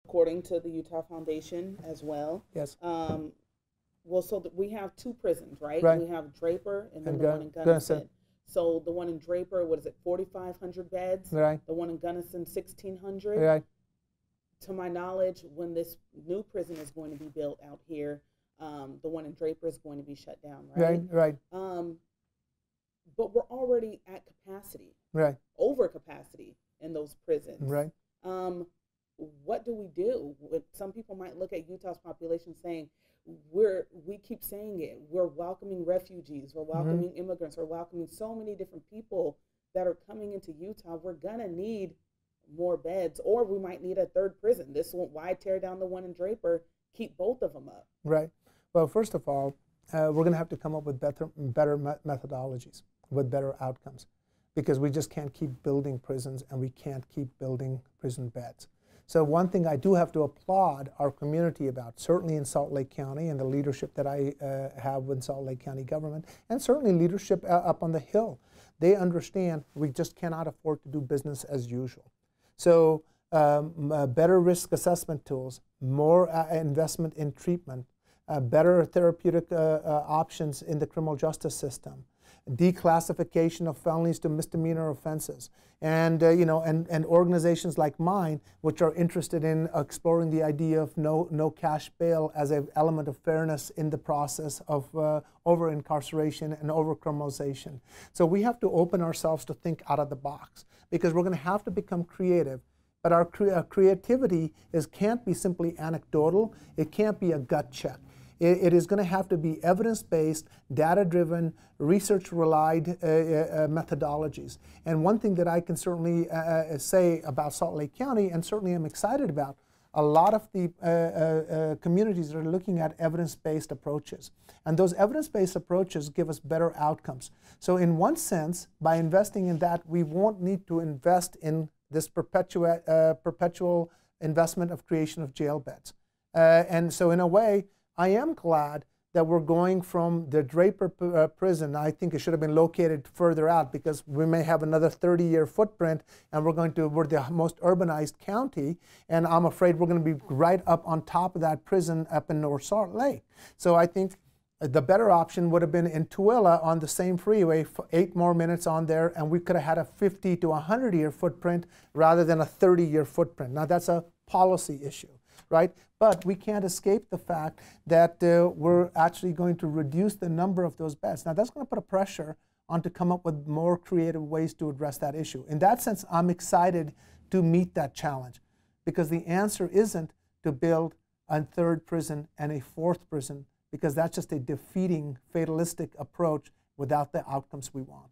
according to the Utah Foundation as well. Yes. Well, so we have two prisons, right? Right. We have Draper and then And the one in Gunnison. Gunnison. So the one in Draper, what is it, 4,500 beds? Right. The one in Gunnison, 1,600. Right. To my knowledge, when this new prison is going to be built out here, the one in Draper is going to be shut down, right? Right. But we're already at capacity, Right. over capacity in those prisons. Right. What do we do? Some people might look at Utah's population saying, we keep saying it, we're welcoming refugees, we're welcoming immigrants, we're welcoming so many different people that are coming into Utah. We're gonna need more beds, or we might need a third prison. This one, why tear down the one in Draper? Keep both of them up. Right. Well, first of all, we're going to have to come up with better methodologies, with better outcomes, because we just can't keep building prisons and we can't keep building prison beds. So one thing I do have to applaud our community about, certainly in Salt Lake County and the leadership that I have with Salt Lake County government, and certainly leadership up on the Hill. They understand we just cannot afford to do business as usual. So better risk assessment tools, more investment in treatment, better therapeutic options in the criminal justice system, declassification of felonies to misdemeanor offenses, and and organizations like mine, which are interested in exploring the idea of no cash bail as an element of fairness in the process of over incarceration and over criminalization. So we have to open ourselves to think out of the box, because we're going to have to become creative. But our creativity can't be simply anecdotal. It can't be a gut check. It is going to have to be evidence-based, data-driven, research-relied methodologies. And one thing that I can certainly say about Salt Lake County, and certainly I'm excited about, a lot of the communities are looking at evidence-based approaches. And those evidence-based approaches give us better outcomes. So in one sense, by investing in that, we won't need to invest in this perpetual investment of creation of jail beds. And so in a way, I am glad that we're going from the Draper prison. I think it should have been located further out, because we may have another 30-year footprint, and we're the most urbanized county, and I'm afraid we're going to be right up on top of that prison up in North Salt Lake. So I think the better option would have been in Tooele on the same freeway, 8 more minutes on there, and we could have had a 50 to 100-year footprint rather than a 30-year footprint. Now that's a policy issue, right? But we can't escape the fact that we're actually going to reduce the number of those beds. Now that's going to put a pressure on to come up with more creative ways to address that issue. In that sense, I'm excited to meet that challenge, because the answer isn't to build a third prison and a fourth prison, because that's just a defeating, fatalistic approach without the outcomes we want.